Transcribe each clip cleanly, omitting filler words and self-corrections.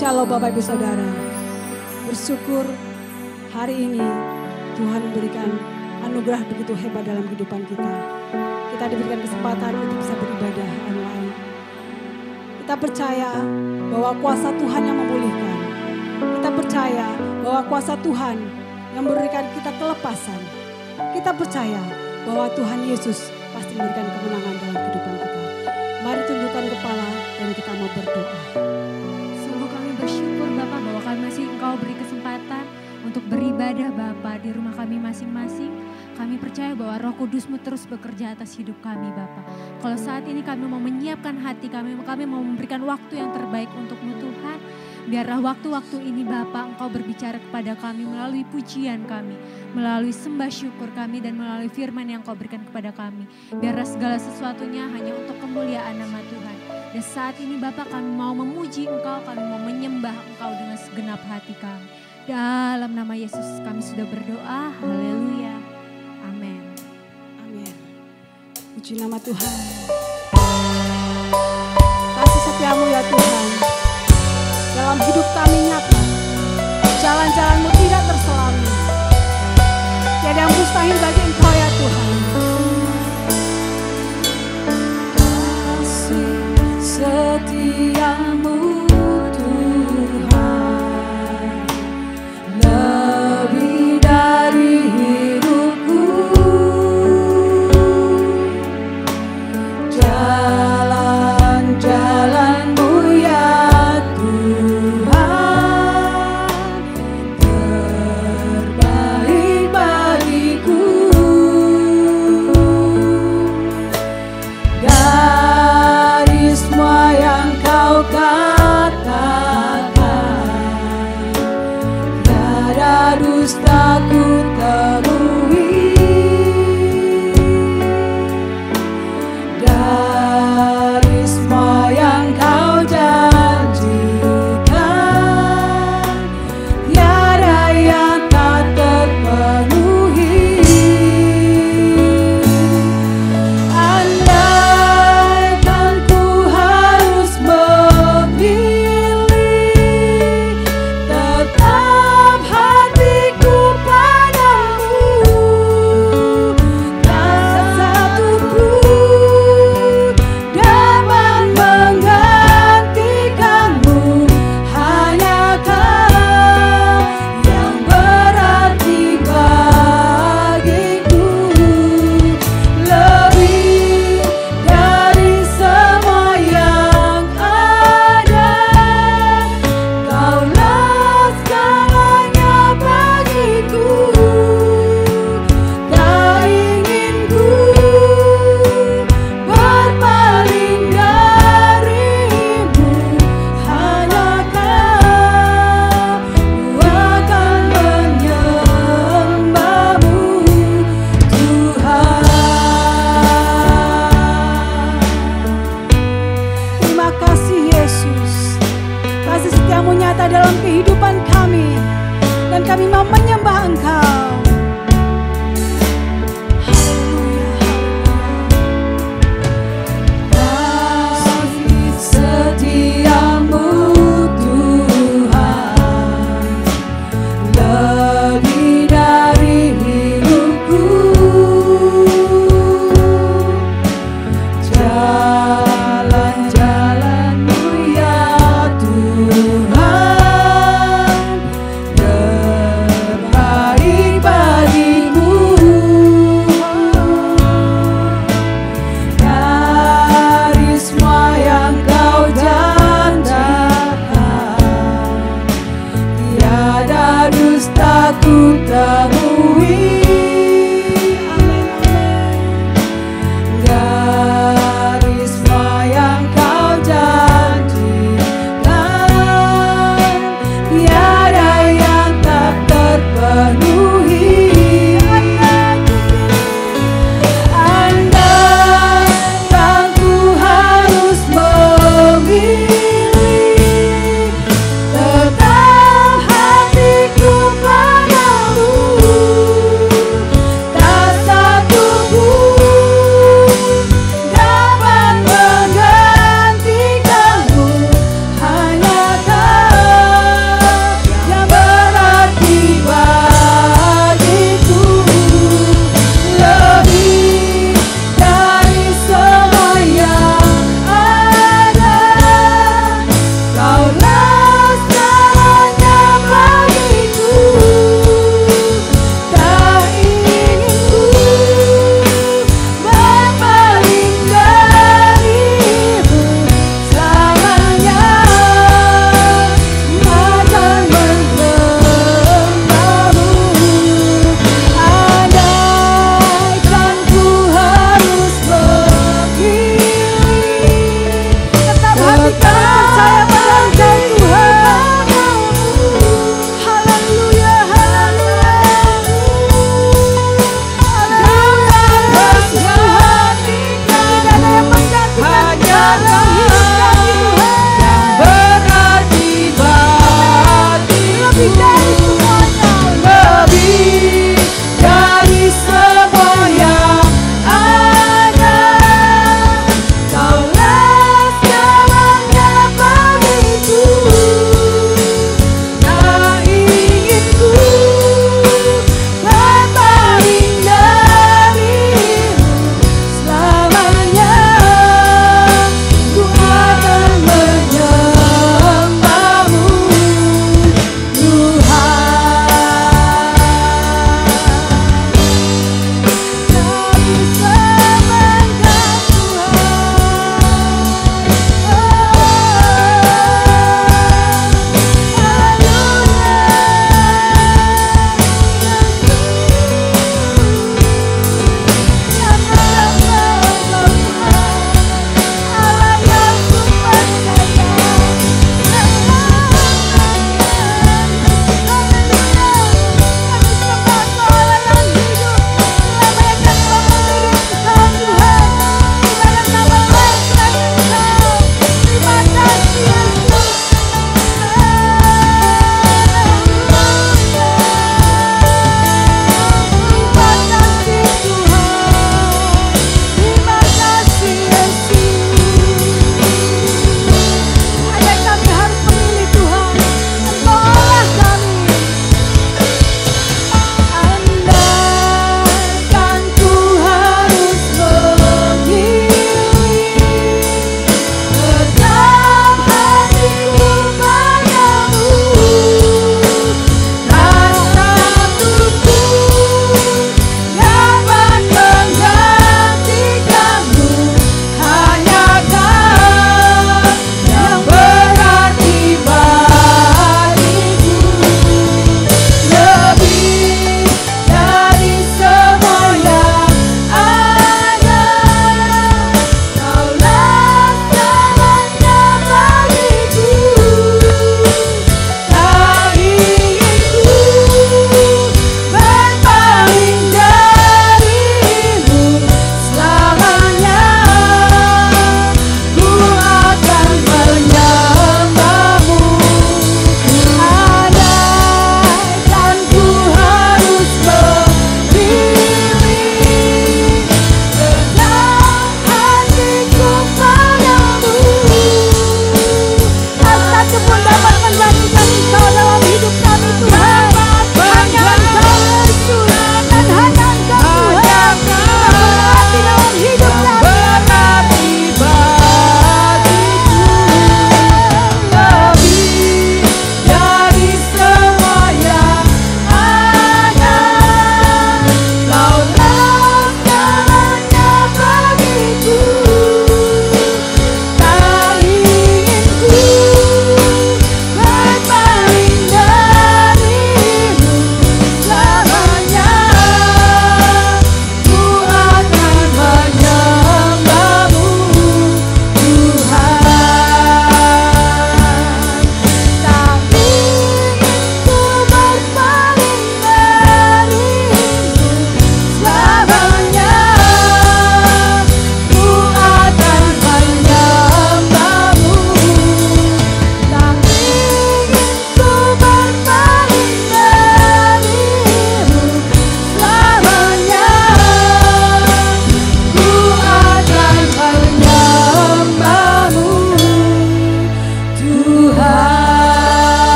Shalom Bapak Ibu Saudara. Bersyukur hari ini Tuhan memberikan anugerah begitu hebat dalam kehidupan kita. Kita diberikan kesempatan untuk bisa beribadah online. Kita percaya bahwa kuasa Tuhan yang memulihkan. Kita percaya bahwa kuasa Tuhan yang memberikan kita kelepasan. Kita percaya bahwa Tuhan Yesus pasti memberikan kemenangan dalam kehidupan kita. Mari tundukkan kepala dan kita mau berdoa. Sungguh kami bersyukur Bapak bahwa kami masih Engkau beri kesempatan untuk beribadah Bapak di rumah kami masing-masing. Kami percaya bahwa Roh Kudus-Mu terus bekerja atas hidup kami Bapak. Kalau saat ini kami mau menyiapkan hati kami mau memberikan waktu yang terbaik untuk-Mu Tuhan. Biarlah waktu-waktu ini Bapak Engkau berbicara kepada kami melalui pujian kami, melalui sembah syukur kami dan melalui firman yang Engkau berikan kepada kami. Biarlah segala sesuatunya hanya untuk kemuliaan nama Tuhan. Dan saat ini Bapak kami mau memuji Engkau, kami mau menyembah Engkau dengan segenap hati kami. Dalam nama Yesus kami sudah berdoa, haleluya, amin. Amin. Puji nama Tuhan. Kasih setia-Mu ya Tuhan. Dalam hidup kami nyata, jalan-jalan-Mu tidak terselami. Tiada yang mustahil bagi Engkau ya Tuhan. Kasih setia-Mu Tuhan, lebih dari hidupku. Jalan-jalan-Mu ya dustaku temui, dari semua yang Kau janjikan, tiada yang tak terpenuhi. Andaikan ku harus memilih, tetap hatiku padamu, tak satupun dapat menggantikanmu. Hanya Kau yang berarti bagiku, lebih dari semua yang ada. Kaulah segalanya bagiku, tak ingin ku berpaling darimu. Hanya Kau, ku akan menyembah-Mu Tuhan. Terima kasih Yesus. Kasih setia-Mu nyata dalam kehidupan kami, dan kami mau menyembah Engkau. Haleluya, kasih setia-Mu Tuhan, lebih dari hidupku. Jalan-jalan-Mu ya Tuhan, terbaik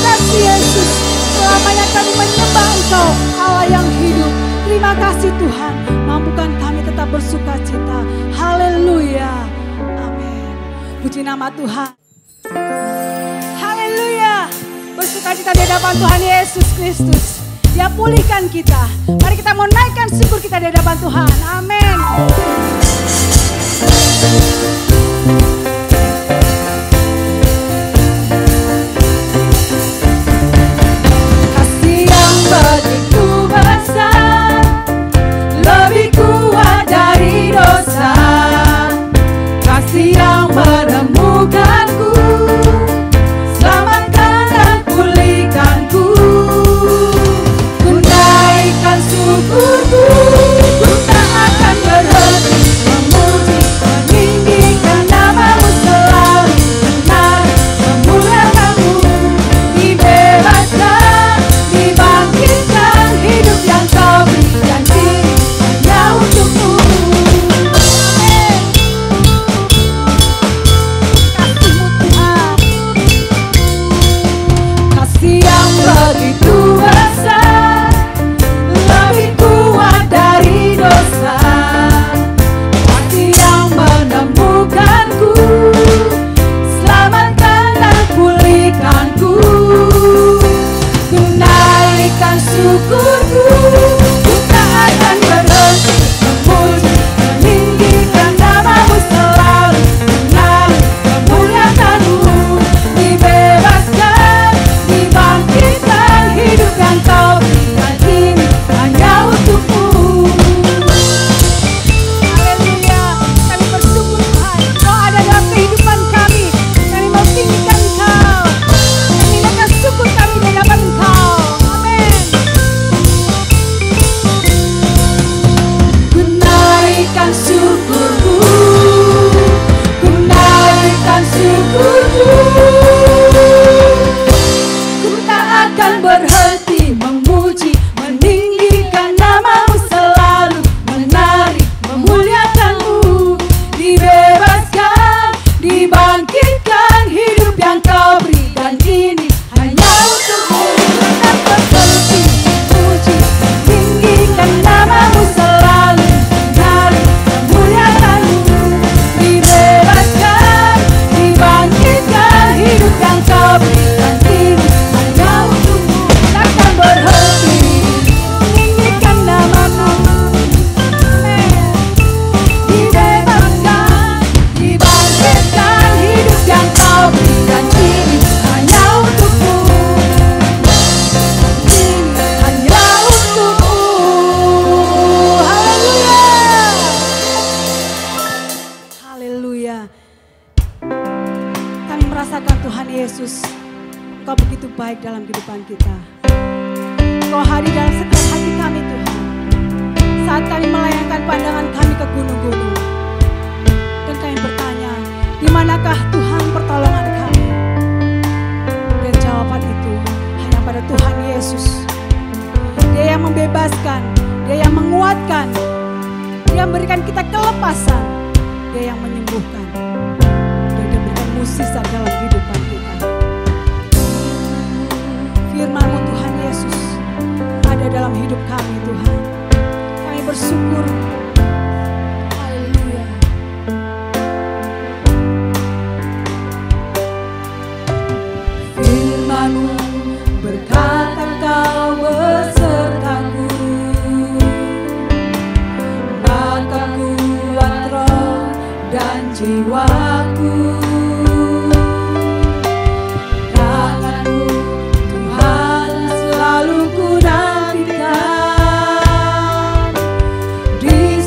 kasih Yesus. Selamanya kami menyembah Engkau, Allah yang hidup. Terima kasih Tuhan, mampukan kami tetap bersuka cita. Haleluya. Amin. Puji nama Tuhan. Haleluya. Bersuka cita di hadapan Tuhan Yesus Kristus. Dia pulihkan kita. Mari kita mau naikkan syukur kita di hadapan Tuhan. Amin. Kasih yang begitu besar, lebih kuat dari dosa. Kasih yang menemukanku, selamatkan dan pulihkanku. Ku naikkan syukurku, ku tak akan berhenti memuji, meninggikan namamu selalu, benar memuliakanmu. Dibebaskan, dibangkitkan, hidup yang kau berikan ini hanya untukmu. Kasih yang begitu besar, lebih kuat dari dosa. Kasih yang menemukanku, selamatkan dan pulihkanku. Ku naikkan syukurku, ku tak akan berhenti memuji, meninggikan namamu selalu, benar memuliakanmu. Dibebaskan, dibangkitkan, hidup yang kau berikan ini hanya untukmu. Haleluya. Kami bersyukur Tuhan, Kau ada dalam kehidupan kami. Kami mau tinggikan Engkau. Kami naikkan syukur kami di hadapan Engkau. Amin. Ku naikkan syukurku, ku naikkan syukurku. Ku tak akan berhenti memuji, meninggikan namamu selalu, menari memuliakanmu. Dibebaskan, dibangkitkan, hidup yang kau berikan ini hanya untukmu. Tak berhenti memuji, meninggikan namamu selalu, menari memuliakanmu. Dibebaskan, dibangkitkan, hidup yang kau berikan ini hanya untukmu. Takkan berhenti meninggikan namamu. Dibebaskan, dibangkitkan, hidup yang kau berikan ini hanya untukmu. Ini hanya untukmu. Haleluya. Haleluya. Kami merasakan Tuhan Yesus, Engkau begitu baik dalam kehidupan kita. Engkau hadir dalam setiap hati kami Tuhan. Saat kami melayangkan pandangan kami ke gunung-gunung, dan kami bertanya, di manakah Tuhan pertolongan kami? Dan jawaban itu hanya pada Tuhan Yesus. Dia yang membebaskan, Dia yang menguatkan, Dia yang memberikan kita kelepasan, Dia yang menyembuhkan, dan Dia berikan mukjizat dalam kehidupan kita. Firman-Mu Tuhan Yesus ada dalam hidup kami Tuhan. Kami bersyukur. Haleluya. Firman-Mu berkata kau besertaku, maka kuat roh dan jiwaku. Tangan-Mu Tuhan selalu ku nantikan, di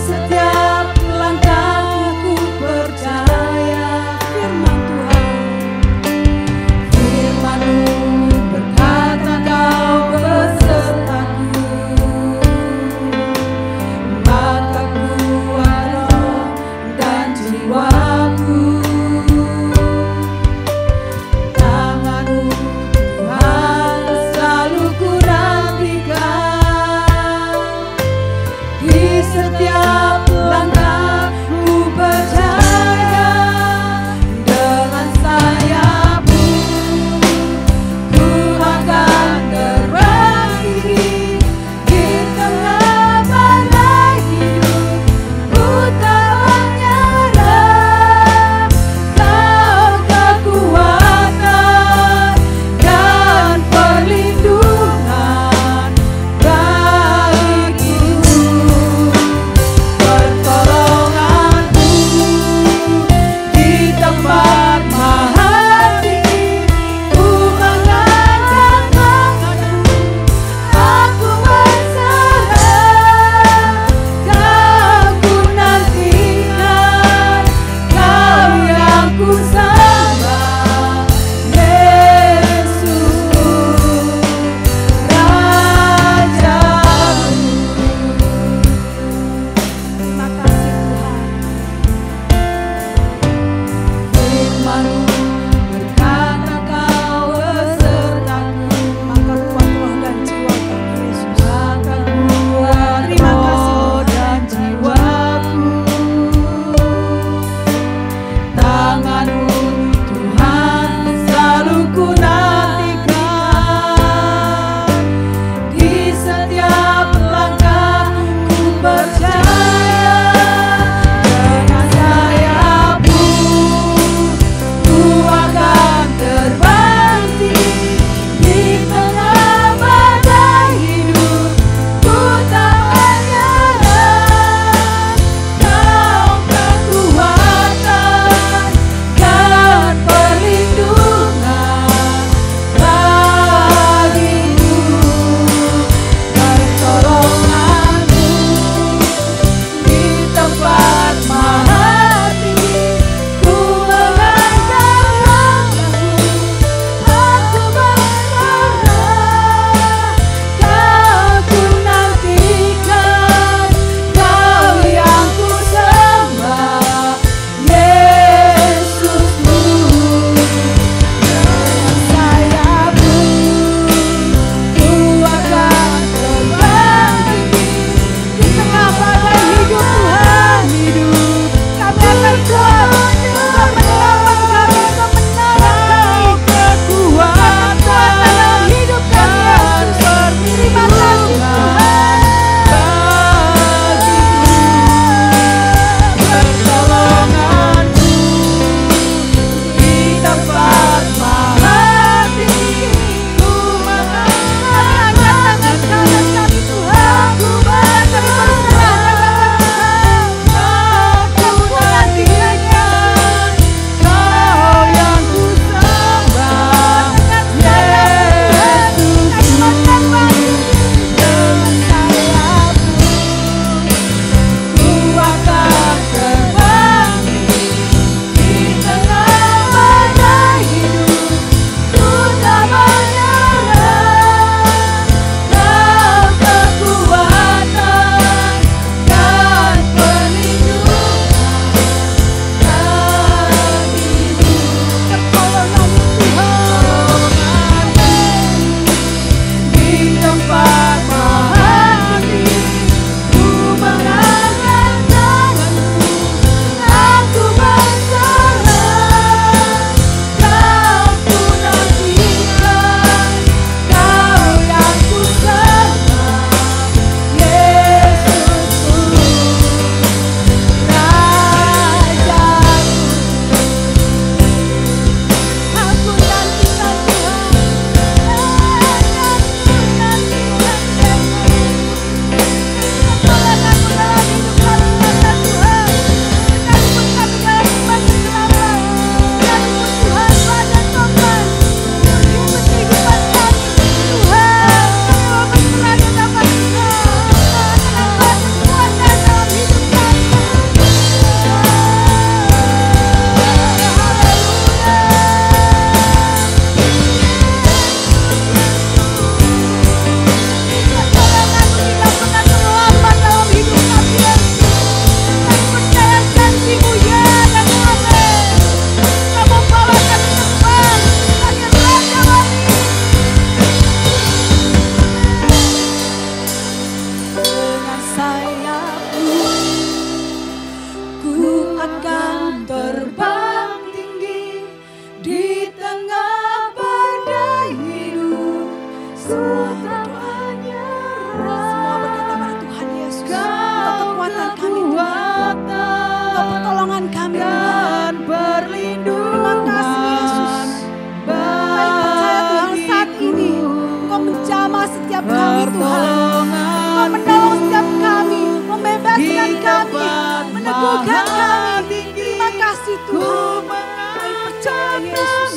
setiap kami Tuhan. Engkau menolong setiap kami, membebaskan kami, meneguhkan kami. Terima kasih Tuhan. Kami percaya Yesus.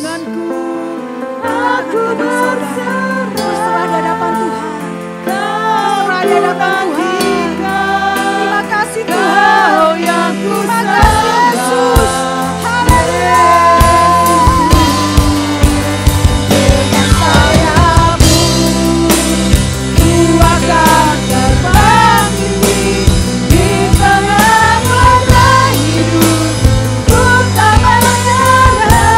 Aku berserah di hadapan Tuhan. Berserah di hadapan Tuhan. Terima kasih Tuhan. Terima kasih Yesus. Haleluya. Dengan sayapmu ku akan terbang tinggi di tengah badai hidup. Ku tak menyerah.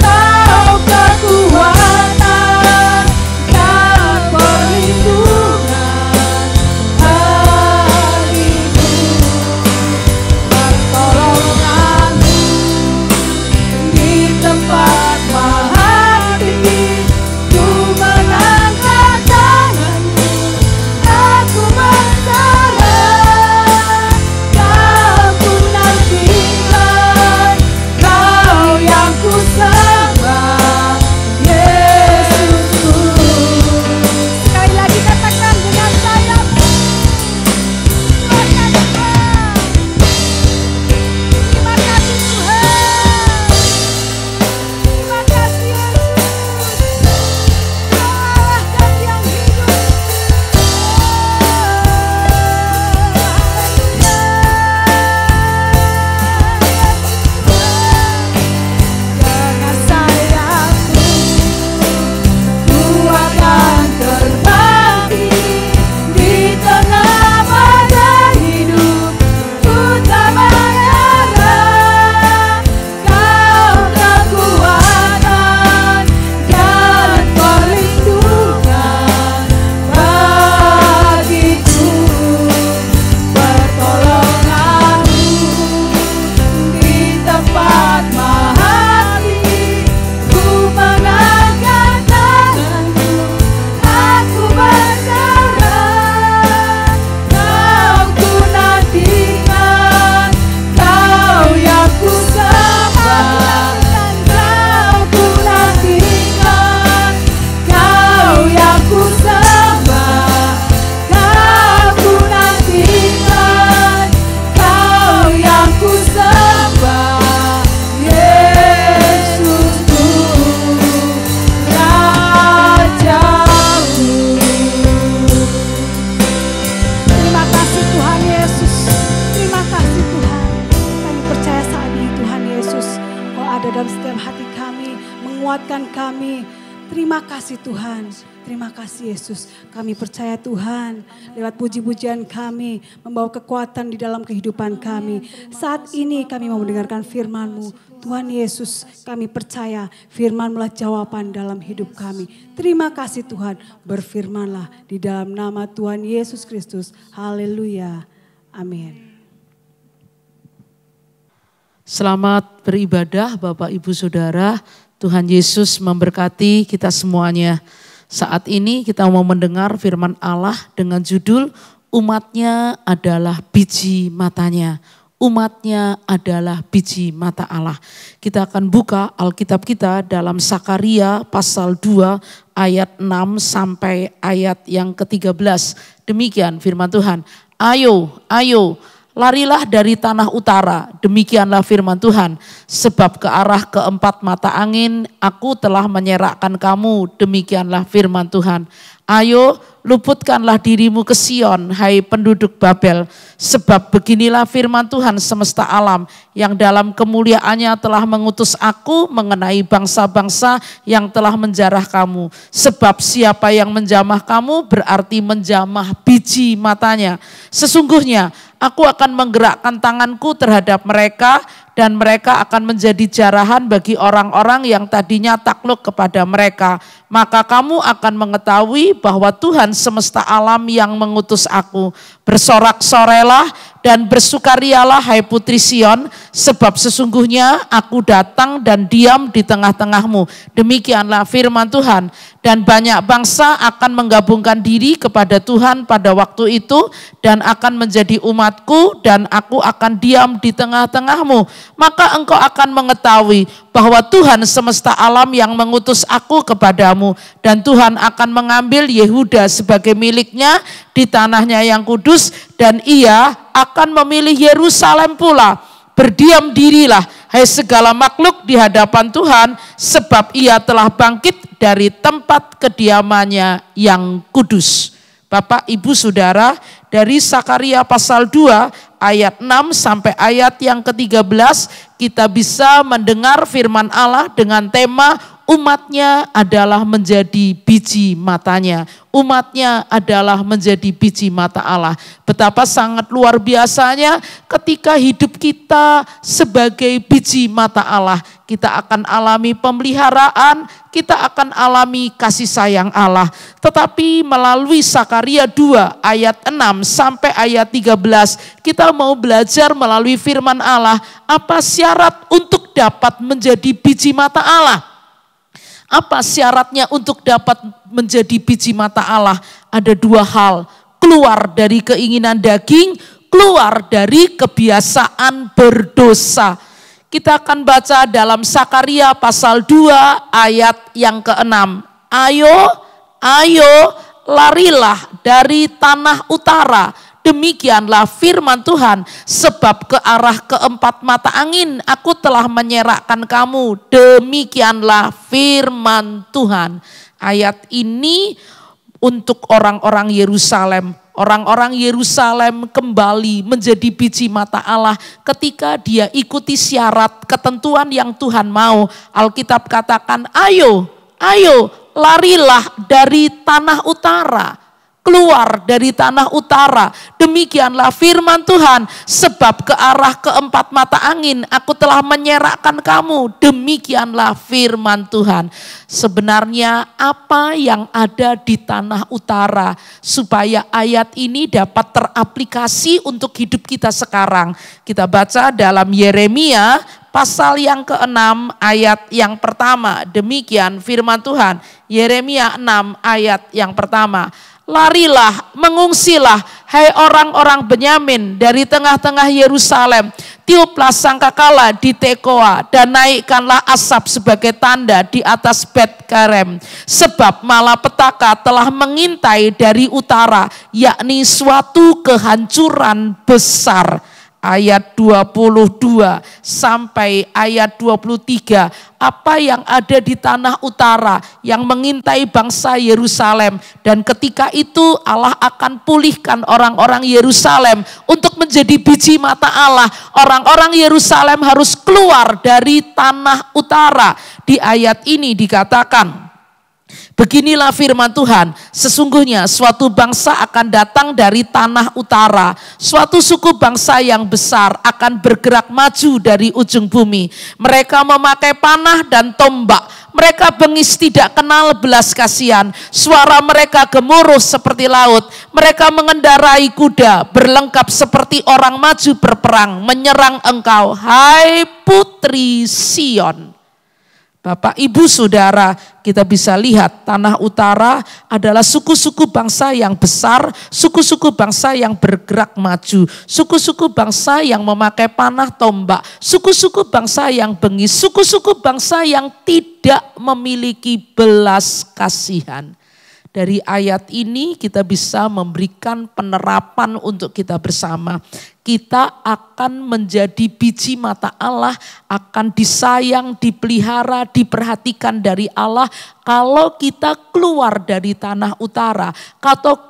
Kau kekuatan dan perlindungan harimu, pertolonganmu di tempat maha tinggi. Ku mengangkat tanganmu, aku berserah. Kau ku nantikan, Kau yang ku sembah, Yesusku. Sekali lagi katakan dengan sayapmu, ku akan terbang. Terima kasih Tuhan. Terima kasih Yesus. Kau Allah kami yang hidup. Dengan sayapmu ku akan terbang di tengah badai hidup. Ku tak menyerah. Kau kekuatan dan perlindungan bagiku, pertolonganmu di tempat maha tinggi. Ku mengangkat tanganmu, aku berserah. Kau ku nantikan, Kau yang ku sembah. Kau ku nantikan, Kau yang ku sembah. Kau ku nantikan, Kau yang ku sembah, Yesusku, Rajaku. Terima kasih Tuhan Yesus. Terima kasih Tuhan. Kami percaya saat ini Tuhan Yesus, Kau ada dalam setiap hati kami, menguatkan kami. Terima kasih Tuhan. Terima kasih Yesus. Kami percaya Tuhan, lewat puji-pujian kami, membawa kekuatan di dalam kehidupan kami. Saat ini kami mau mendengarkan firman-Mu. Tuhan Yesus, kami percaya firman-Mu lah jawaban dalam hidup kami. Terima kasih Tuhan, berfirmanlah di dalam nama Tuhan Yesus Kristus. Haleluya. Amin. Selamat beribadah Bapak Ibu Saudara. Tuhan Yesus memberkati kita semuanya. Saat ini kita mau mendengar firman Allah dengan judul umatnya adalah biji matanya. Umatnya adalah biji mata Allah. Kita akan buka Alkitab kita dalam Sakaria pasal 2 ayat 6 sampai ayat yang ke-13. Demikian firman Tuhan. Ayo, ayo. Larilah dari tanah utara, demikianlah firman Tuhan. Sebab ke arah keempat mata angin, aku telah menyerahkan kamu, demikianlah firman Tuhan. Ayo, luputkanlah dirimu ke Sion, hai penduduk Babel. Sebab beginilah firman Tuhan semesta alam, yang dalam kemuliaannya telah mengutus aku mengenai bangsa-bangsa yang telah menjarah kamu. Sebab siapa yang menjamah kamu berarti menjamah biji matanya. Sesungguhnya aku akan menggerakkan tanganku terhadap mereka dan mereka akan menjadi jarahan bagi orang-orang yang tadinya takluk kepada mereka. Maka kamu akan mengetahui bahwa Tuhan semesta alam yang mengutus aku. Bersorak-sorailah dan bersukarialah hai putri Sion, sebab sesungguhnya aku datang dan diam di tengah-tengahmu. Demikianlah firman Tuhan. Dan banyak bangsa akan menggabungkan diri kepada Tuhan pada waktu itu dan akan menjadi umatku dan aku akan diam di tengah-tengahmu. Maka engkau akan mengetahui bahwa Tuhan semesta alam yang mengutus aku kepadamu, dan Tuhan akan mengambil Yehuda sebagai miliknya di tanahnya yang kudus, dan ia akan memilih Yerusalem pula. Berdiam dirilah, hai segala makhluk di hadapan Tuhan, sebab ia telah bangkit dari tempat kediamannya yang kudus. Bapak, Ibu, Saudara, dari Sakaria pasal 2 ayat 6 sampai ayat yang ke-13 kita bisa mendengar firman Allah dengan tema umatnya adalah menjadi biji matanya. Umatnya adalah menjadi biji mata Allah. Betapa sangat luar biasanya ketika hidup kita sebagai biji mata Allah. Kita akan alami pemeliharaan, kita akan alami kasih sayang Allah. Tetapi melalui Sakaria 2 ayat 6 sampai ayat 13, kita mau belajar melalui firman Allah, apa syarat untuk dapat menjadi biji mata Allah? Apa syaratnya untuk dapat menjadi biji mata Allah? Ada dua hal, keluar dari keinginan daging, keluar dari kebiasaan berdosa. Kita akan baca dalam Sakaria pasal 2 ayat yang ke-6. Ayo, larilah dari tanah utara. Demikianlah firman Tuhan, sebab ke arah keempat mata angin aku telah menyerahkan kamu. Demikianlah firman Tuhan. Ayat ini untuk orang-orang Yerusalem. Orang-orang Yerusalem kembali menjadi biji mata Allah ketika dia ikuti syarat ketentuan yang Tuhan mau. Alkitab katakan, ayo, larilah dari tanah utara. Keluar dari tanah utara. Demikianlah firman Tuhan, sebab ke arah keempat mata angin aku telah menyerahkan kamu. Demikianlah firman Tuhan. Sebenarnya apa yang ada di tanah utara supaya ayat ini dapat teraplikasi untuk hidup kita sekarang. Kita baca dalam Yeremia pasal yang ke-6 ayat yang pertama. Demikian firman Tuhan. Yeremia 6 ayat yang pertama. Larilah, mengungsilah, hai orang-orang Benyamin dari tengah-tengah Yerusalem. Tiuplah sangkakala di Tekoa dan naikkanlah asap sebagai tanda di atas Bet-Karem. Sebab malapetaka telah mengintai dari utara, yakni suatu kehancuran besar. Ayat 22 sampai ayat 23. Apa yang ada di tanah utara yang mengintai bangsa Yerusalem. Dan ketika itu Allah akan pulihkan orang-orang Yerusalem untuk menjadi biji mata Allah. Orang-orang Yerusalem harus keluar dari tanah utara. Di ayat ini dikatakan, beginilah firman Tuhan, sesungguhnya suatu bangsa akan datang dari tanah utara. Suatu suku bangsa yang besar akan bergerak maju dari ujung bumi. Mereka memakai panah dan tombak. Mereka bengis tidak kenal belas kasihan. Suara mereka gemuruh seperti laut. Mereka mengendarai kuda, berlengkap seperti orang maju berperang, menyerang engkau, hai putri Sion. Bapak, Ibu, Saudara, kita bisa lihat tanah utara adalah suku-suku bangsa yang besar, suku-suku bangsa yang bergerak maju, suku-suku bangsa yang memakai panah tombak, suku-suku bangsa yang bengis, suku-suku bangsa yang tidak memiliki belas kasihan. Dari ayat ini kita bisa memberikan penerapan untuk kita bersama. Kita akan menjadi biji mata Allah, akan disayang, dipelihara, diperhatikan dari Allah kalau kita keluar dari tanah utara. Kalau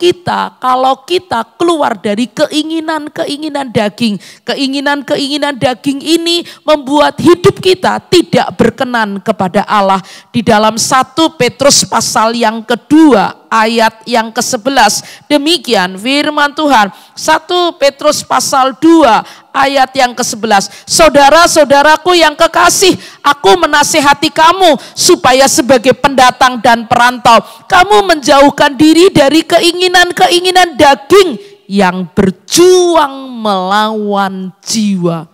kita keluar dari keinginan-keinginan daging. Keinginan-keinginan daging ini membuat hidup kita tidak berkenan kepada Allah. Di dalam 1 Petrus pasal yang kedua ayat yang ke-11. Demikian firman Tuhan. 1 Petrus pasal 2 ayat yang ke-11. Saudara-saudaraku yang kekasih, aku menasihati kamu supaya sebagai pendatang dan perantau, kamu menjauhkan diri dari keinginan-keinginan daging yang berjuang melawan jiwa.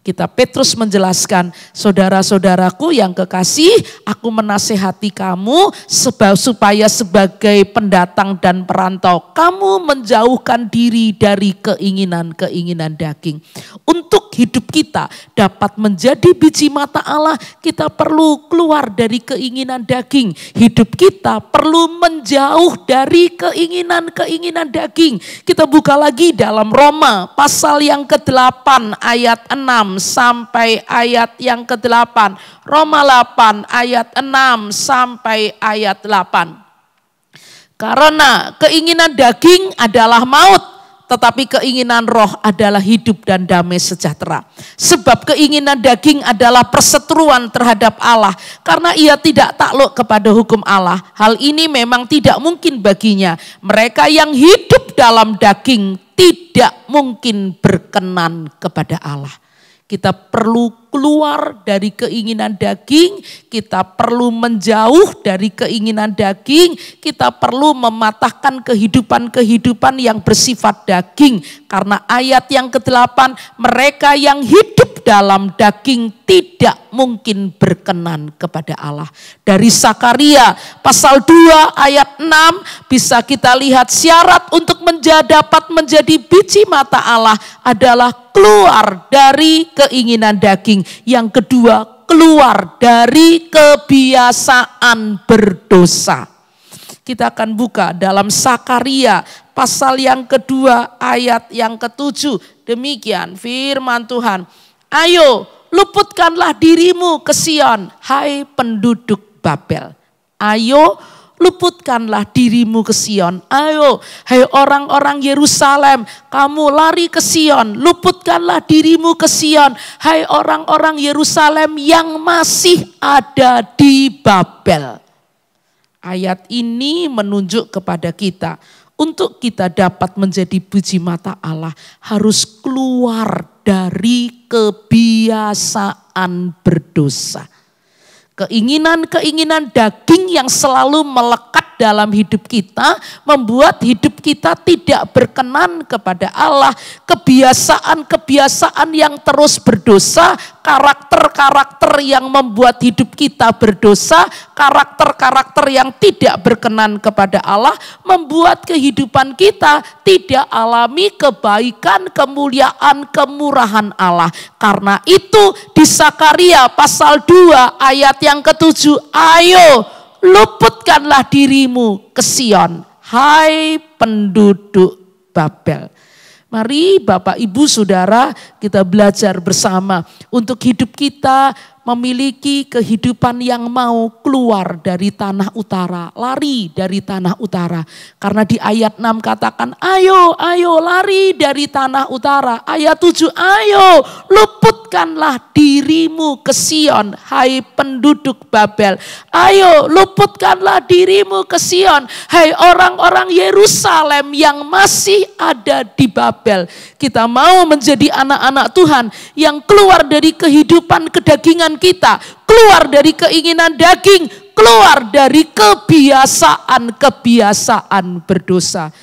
Kita Petrus menjelaskan, saudara-saudaraku yang kekasih, aku menasehati kamu supaya sebagai pendatang dan perantau, kamu menjauhkan diri dari keinginan-keinginan daging. Untuk hidup kita dapat menjadi biji mata Allah, kita perlu keluar dari keinginan daging. Hidup kita perlu menjauh dari keinginan-keinginan daging. Kita buka lagi dalam Roma pasal yang ke-8 ayat 6 sampai ayat yang ke-8. Roma 8 ayat 6 sampai ayat 8. Karena keinginan daging adalah maut, tetapi keinginan roh adalah hidup dan damai sejahtera. Sebab keinginan daging adalah perseteruan terhadap Allah, karena ia tidak takluk kepada hukum Allah. Hal ini memang tidak mungkin baginya. Mereka yang hidup dalam daging tidak mungkin berkenan kepada Allah. Kita perlu keluar dari keinginan daging, kita perlu menjauh dari keinginan daging, kita perlu mematahkan kehidupan-kehidupan yang bersifat daging. Karena ayat yang ke-8, mereka yang hidup dalam daging tidak mungkin berkenan kepada Allah. Dari Sakaria pasal 2 ayat 6 bisa kita lihat syarat untuk dapat menjadi biji mata Allah adalah keluar dari keinginan daging. Yang kedua, keluar dari kebiasaan berdosa. Kita akan buka dalam Sakaria pasal yang kedua ayat yang ke-7. Demikian firman Tuhan. Ayo, luputkanlah dirimu ke Sion, hai penduduk Babel. Ayo, luputkanlah dirimu ke Sion. Ayo, hai orang-orang Yerusalem, kamu lari ke Sion. Luputkanlah dirimu ke Sion, hai orang-orang Yerusalem yang masih ada di Babel. Ayat ini menunjuk kepada kita, untuk kita dapat menjadi biji mata Allah, harus keluar dari kebiasaan berdosa. Keinginan-keinginan daging yang selalu melekat dalam hidup kita membuat hidup kita tidak berkenan kepada Allah. Kebiasaan-kebiasaan yang terus berdosa, karakter-karakter yang membuat hidup kita berdosa, karakter-karakter yang tidak berkenan kepada Allah membuat kehidupan kita tidak alami kebaikan, kemuliaan, kemurahan Allah. Karena itu di Sakaria pasal 2 ayat yang ke-7, ayo luputkanlah dirimu ke Sion, hai penduduk Babel. Mari Bapak Ibu Saudara kita belajar bersama untuk hidup kita memiliki kehidupan yang mau keluar dari tanah utara, lari dari tanah utara. Karena di ayat 6 katakan, ayo lari dari tanah utara. Ayat 7, ayo luputkanlah dirimu ke Sion, hai penduduk Babel. Ayo luputkanlah dirimu ke Sion, hai orang-orang Yerusalem yang masih ada di Babel. Kita mau menjadi anak-anak Tuhan yang keluar dari kehidupan kedagingan kita, keluar dari keinginan daging, keluar dari kebiasaan berdosa.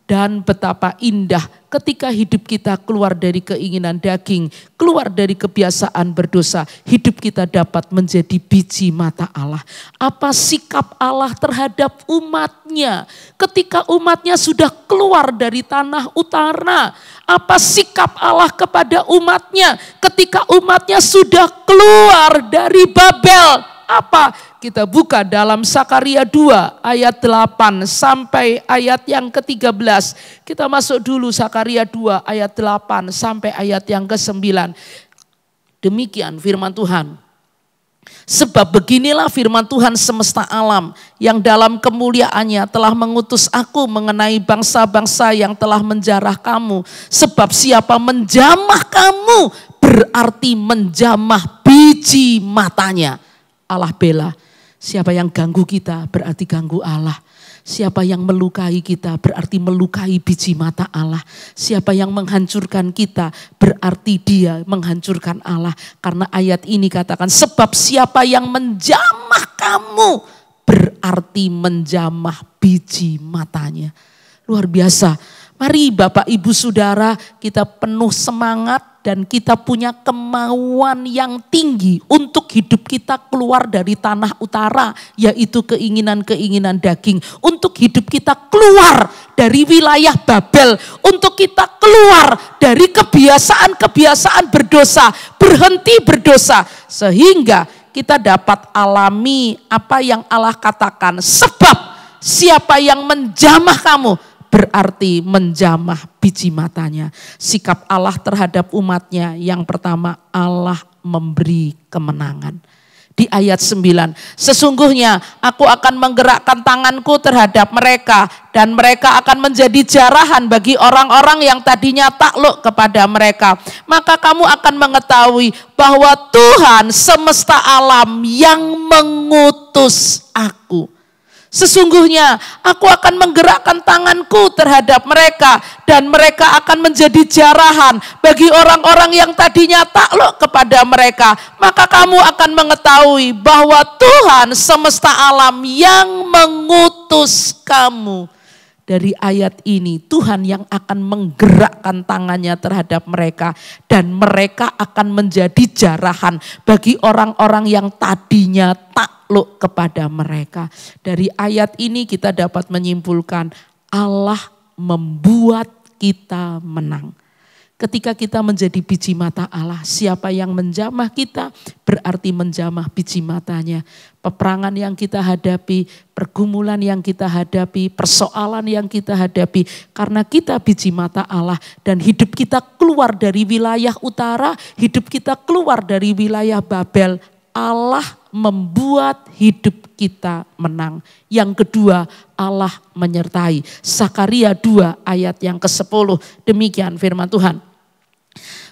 Dan betapa indah ketika hidup kita keluar dari keinginan daging, keluar dari kebiasaan berdosa, hidup kita dapat menjadi biji mata Allah. Apa sikap Allah terhadap umatnya ketika umatnya sudah keluar dari tanah utara? Apa sikap Allah kepada umatnya ketika umatnya sudah keluar dari Babel? Apa? Kita buka dalam Sakaria 2 ayat 8 sampai ayat yang ke-13. Kita masuk dulu Sakaria 2 ayat 8 sampai ayat yang ke-9. Demikian firman Tuhan. Sebab beginilah firman Tuhan semesta alam yang dalam kemuliaannya telah mengutus aku mengenai bangsa-bangsa yang telah menjarah kamu. Sebab siapa menjamah kamu berarti menjamah biji matanya. Allah bela. Siapa yang ganggu kita berarti ganggu Allah. Siapa yang melukai kita berarti melukai biji mata Allah. Siapa yang menghancurkan kita berarti dia menghancurkan Allah. Karena ayat ini katakan sebab siapa yang menjamah kamu berarti menjamah biji matanya. Luar biasa. Mari Bapak Ibu Saudara, kita penuh semangat dan kita punya kemauan yang tinggi untuk hidup kita keluar dari tanah utara, yaitu keinginan-keinginan daging. Untuk hidup kita keluar dari wilayah Babel, untuk kita keluar dari kebiasaan-kebiasaan berdosa, berhenti berdosa, sehingga kita dapat alami apa yang Allah katakan. Sebab siapa yang menjamah kamu, berarti menjamah biji matanya. Sikap Allah terhadap umatnya, yang pertama, Allah memberi kemenangan. Di ayat 9, sesungguhnya aku akan menggerakkan tanganku terhadap mereka, dan mereka akan menjadi jarahan bagi orang-orang yang tadinya takluk kepada mereka. Maka kamu akan mengetahui bahwa Tuhan semesta alam yang mengutus aku. Sesungguhnya aku akan menggerakkan tanganku terhadap mereka, dan mereka akan menjadi jarahan bagi orang-orang yang tadinya takluk kepada mereka. Maka kamu akan mengetahui bahwa Tuhan semesta alam yang mengutus kamu. Dari ayat ini, Tuhan yang akan menggerakkan tangannya terhadap mereka, dan mereka akan menjadi jarahan bagi orang-orang yang tadinya takluk kepada mereka. Dari ayat ini kita dapat menyimpulkan Allah membuat kita menang. Ketika kita menjadi biji mata Allah, siapa yang menjamah kita berarti menjamah biji matanya. Peperangan yang kita hadapi, pergumulan yang kita hadapi, persoalan yang kita hadapi, karena kita biji mata Allah dan hidup kita keluar dari wilayah utara, hidup kita keluar dari wilayah Babel, Allah membuat hidup kita menang. Yang kedua, Allah menyertai. Sakaria 2 ayat yang ke-10, demikian firman Tuhan.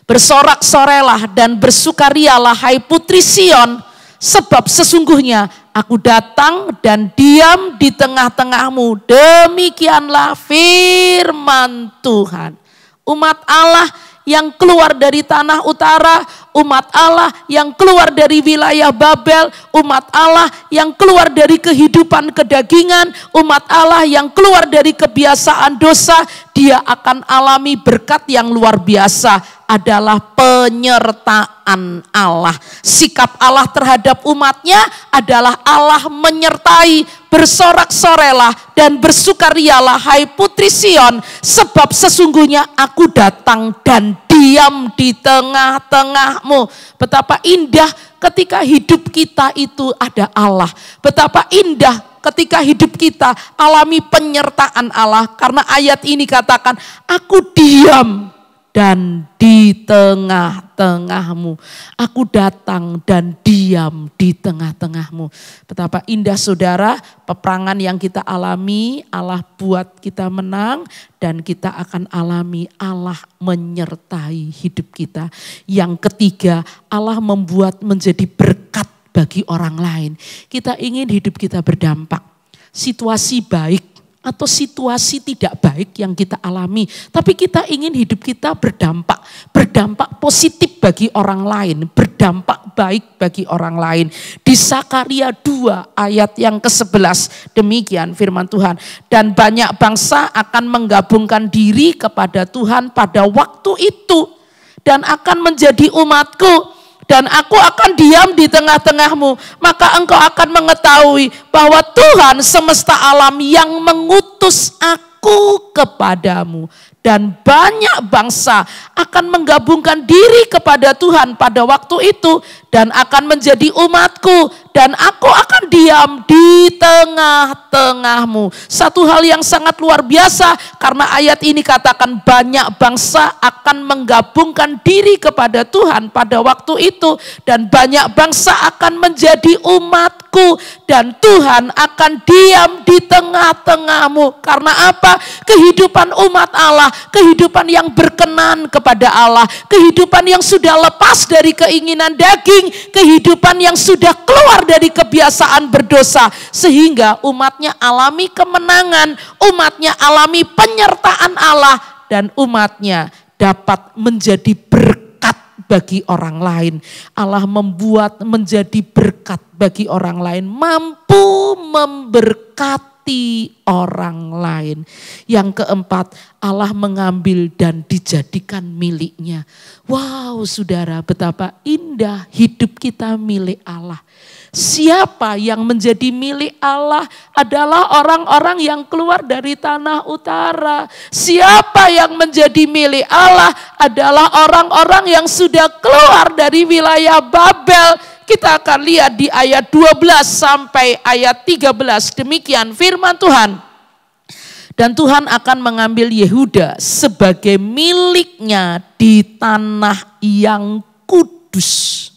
Bersorak-sorailah dan bersukarialah hai putri Sion, sebab sesungguhnya aku datang dan diam di tengah-tengahmu. Demikianlah firman Tuhan. Umat Allah yang keluar dari tanah utara, umat Allah yang keluar dari wilayah Babel, umat Allah yang keluar dari kehidupan kedagingan, umat Allah yang keluar dari kebiasaan dosa, dia akan alami berkat yang luar biasa, adalah penyertaan Allah. Sikap Allah terhadap umatnya adalah Allah menyertai. Bersorak-sorailah dan bersukarialah hai putri Sion, sebab sesungguhnya aku datang dan diam di tengah-tengahmu. Betapa indah ketika hidup kita itu ada Allah. Betapa indah ketika hidup kita alami penyertaan Allah. Karena ayat ini katakan, aku diam dan di tengah-tengahmu. Aku datang dan diam di tengah-tengahmu. Betapa indah saudara, peperangan yang kita alami, Allah buat kita menang, dan kita akan alami Allah menyertai hidup kita. Yang ketiga, Allah membuat menjadi berkat bagi orang lain. Kita ingin hidup kita berdampak. Situasi baik atau situasi tidak baik yang kita alami, tapi kita ingin hidup kita berdampak positif bagi orang lain, berdampak baik bagi orang lain. Di Sakaria 2 ayat yang ke-11, demikian firman Tuhan. Dan banyak bangsa akan menggabungkan diri kepada Tuhan pada waktu itu, dan akan menjadi umatku. Dan aku akan diam di tengah-tengahmu, maka engkau akan mengetahui bahwa Tuhan semesta alam yang mengutus aku kepadamu. Dan banyak bangsa akan menggabungkan diri kepada Tuhan pada waktu itu, dan akan menjadi umatku, dan aku akan diam di tengah-tengahmu. Satu hal yang sangat luar biasa, karena ayat ini katakan banyak bangsa akan menggabungkan diri kepada Tuhan pada waktu itu, dan banyak bangsa akan menjadi umatku, dan Tuhan akan diam di tengah-tengahmu. Karena apa? Kehidupan umat Allah, kehidupan yang berkenan kepada Allah, kehidupan yang sudah lepas dari keinginan daging, kehidupan yang sudah keluar dari kebiasaan berdosa, sehingga umatnya alami kemenangan, umatnya alami penyertaan Allah, dan umatnya dapat menjadi berkat bagi orang lain. Allah membuat menjadi berkat bagi orang lain, mampu memberkati orang lain. Yang keempat, Allah mengambil dan dijadikan miliknya. Wow, saudara, betapa indah hidup kita milik Allah. Siapa yang menjadi milik Allah adalah orang-orang yang keluar dari tanah utara. Siapa yang menjadi milik Allah adalah orang-orang yang sudah keluar dari wilayah Babel. Kita akan lihat di ayat 12 sampai ayat 13. Demikian firman Tuhan. Dan Tuhan akan mengambil Yehuda sebagai miliknya di tanah yang kudus.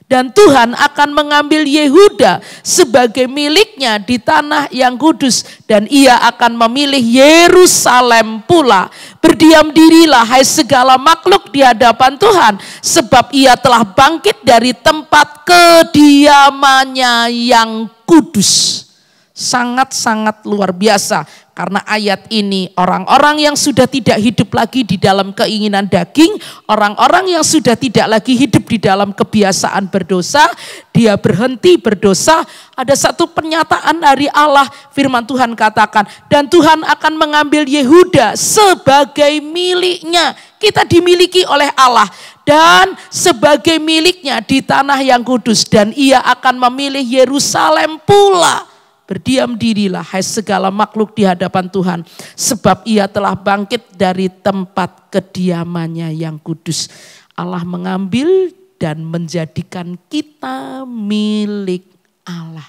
Dan Tuhan akan mengambil Yehuda sebagai miliknya di tanah yang kudus. Dan ia akan memilih Yerusalem pula. Berdiam dirilah hai segala makhluk di hadapan Tuhan. Sebab ia telah bangkit dari tempat kediamannya yang kudus. Sangat-sangat luar biasa. Karena ayat ini orang-orang yang sudah tidak hidup lagi di dalam keinginan daging, orang-orang yang sudah tidak lagi hidup di dalam kebiasaan berdosa, dia berhenti berdosa. Ada satu pernyataan dari Allah, firman Tuhan katakan, dan Tuhan akan mengambil Yehuda sebagai miliknya. Kita dimiliki oleh Allah dan sebagai miliknya di tanah yang kudus, dan ia akan memilih Yerusalem pula. Berdiam dirilah hai segala makhluk di hadapan Tuhan, sebab ia telah bangkit dari tempat kediamannya yang kudus. Allah mengambil dan menjadikan kita milik Allah.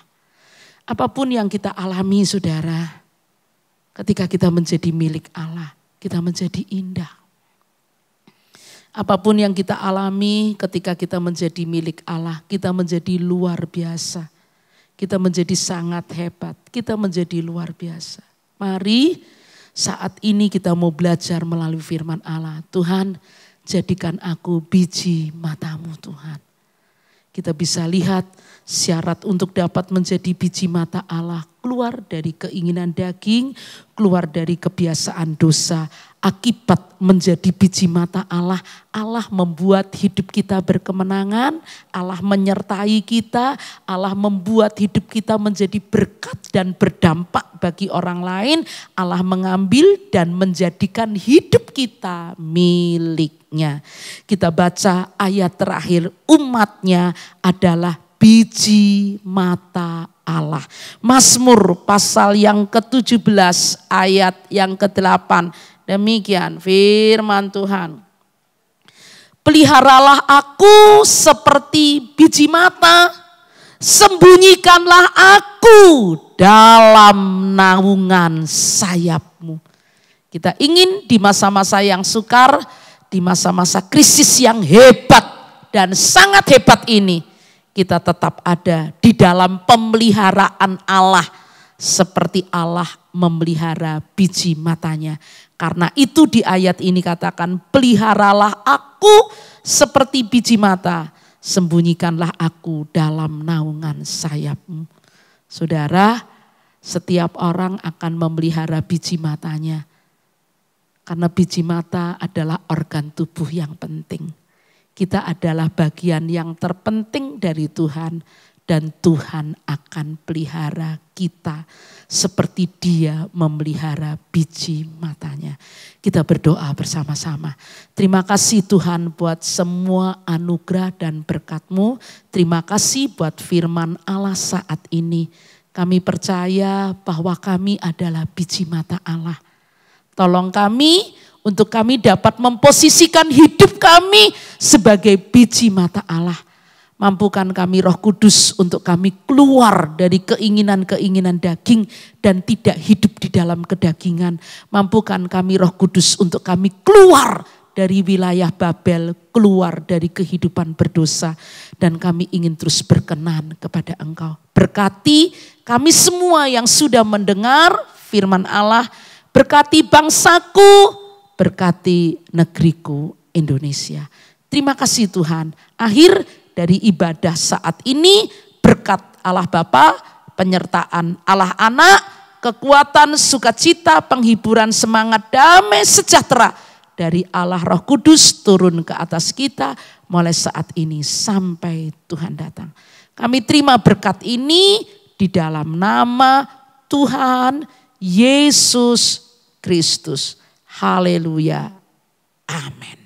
Apapun yang kita alami saudara, ketika kita menjadi milik Allah, kita menjadi indah. Apapun yang kita alami ketika kita menjadi milik Allah, kita menjadi luar biasa. Kita menjadi sangat hebat, kita menjadi luar biasa. Mari saat ini kita mau belajar melalui firman Allah. Tuhan, jadikan aku biji matamu Tuhan. Kita bisa lihat syarat untuk dapat menjadi biji mata Allah. Keluar dari keinginan daging, keluar dari kebiasaan dosa. Akibat menjadi biji mata Allah, Allah membuat hidup kita berkemenangan, Allah menyertai kita, Allah membuat hidup kita menjadi berkat dan berdampak bagi orang lain. Allah mengambil dan menjadikan hidup kita miliknya. Kita baca ayat terakhir, umatnya adalah biji mata Allah. Mazmur pasal yang ke-17 ayat yang ke-8. Demikian firman Tuhan. Peliharalah aku seperti biji mata, sembunyikanlah aku dalam naungan sayapmu. Kita ingin di masa-masa yang sukar, di masa-masa krisis yang hebat dan sangat hebat ini, kita tetap ada di dalam pemeliharaan Allah seperti Allah memelihara biji matanya. Karena itu di ayat ini katakan, peliharalah aku seperti biji mata, sembunyikanlah aku dalam naungan sayapmu. Saudara, setiap orang akan memelihara biji matanya. Karena biji mata adalah organ tubuh yang penting. Kita adalah bagian yang terpenting dari Tuhan. Dan Tuhan akan pelihara kita seperti Dia memelihara biji matanya. Kita berdoa bersama-sama. Terima kasih Tuhan buat semua anugerah dan berkat-Mu. Terima kasih buat firman Allah saat ini. Kami percaya bahwa kami adalah biji mata Allah. Tolong kami untuk kami dapat memposisikan hidup kami sebagai biji mata Allah. Mampukan kami Roh Kudus untuk kami keluar dari keinginan-keinginan daging dan tidak hidup di dalam kedagingan. Mampukan kami Roh Kudus untuk kami keluar dari wilayah Babel, keluar dari kehidupan berdosa. Dan kami ingin terus berkenan kepada Engkau. Berkati kami semua yang sudah mendengar firman Allah. Berkati bangsaku, berkati negeriku Indonesia. Terima kasih Tuhan. Akhir dari ibadah saat ini, berkat Allah Bapa, penyertaan Allah Anak, kekuatan, sukacita, penghiburan, semangat, damai, sejahtera dari Allah Roh Kudus turun ke atas kita mulai saat ini sampai Tuhan datang. Kami terima berkat ini di dalam nama Tuhan Yesus Kristus. Haleluya. Amin.